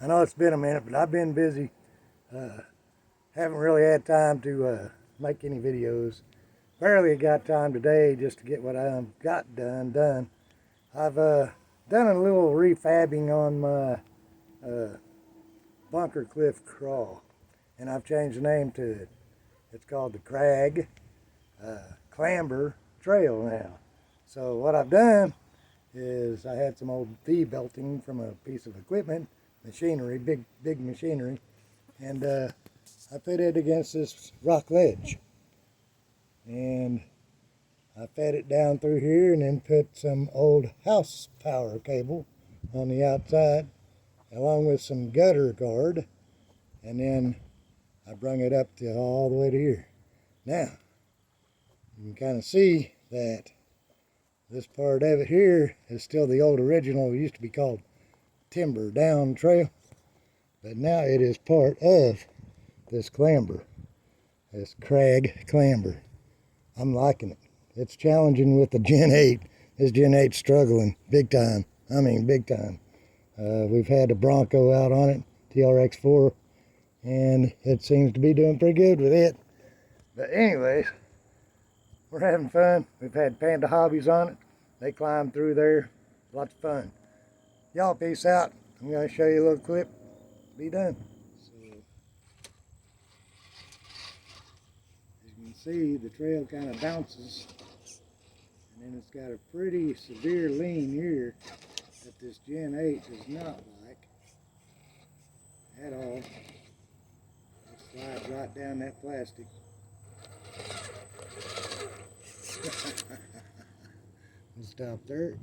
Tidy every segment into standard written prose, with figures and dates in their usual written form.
I know it's been a minute, but I've been busy. Haven't really had time to make any videos. Barely got time today just to get what I got done. I've done a little refabbing on my bunker cliff crawl, and I've changed the name to it. It's called the CRAG Clamber Trail now. So what I've done is I had some old V-belting from a piece of equipment, machinery, big machinery, and I put it against this rock ledge, and I fed it down through here and then put some old house power cable on the outside along with some gutter guard, and then I brung it up to all the way to here. Now you can kind of see that this part of it here is still the old original. It used to be called Timber Down Trail, but now it is part of this clamber, this CRAG clamber. I'm liking it. It's challenging with the Gen 8. This Gen 8's struggling big time. I mean big time. We've had a Bronco out on it, TRX4, and it seems to be doing pretty good with it. But anyways, we're having fun. We've had Panda Hobbies on it. They climb through there. Lots of fun. Y'all peace out. I'm going to show you a little clip. Be done. So, as you can see, the trail kind of bounces. And then it's got a pretty severe lean here that this Gen 8 does not like at all. It slides right down that plastic. We'll stop there.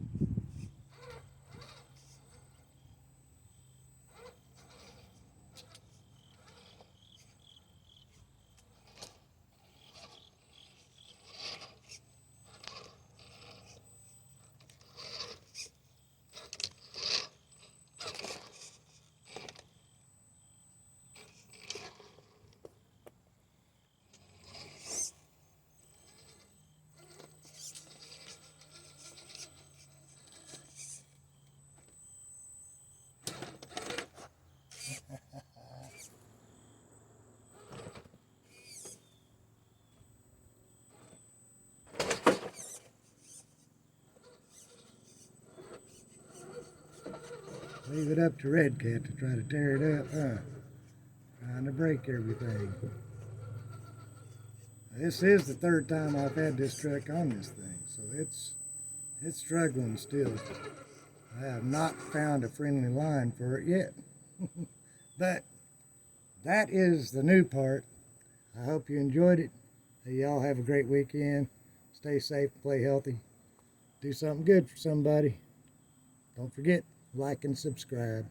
Leave it up to Redcat to try to tear it up, huh? Trying to break everything. This is the third time I've had this truck on this thing, so it's struggling still. I have not found a friendly line for it yet. But that is the new part. I hope you enjoyed it. Hey, y'all have a great weekend. Stay safe, play healthy. Do something good for somebody. Don't forget, like and subscribe.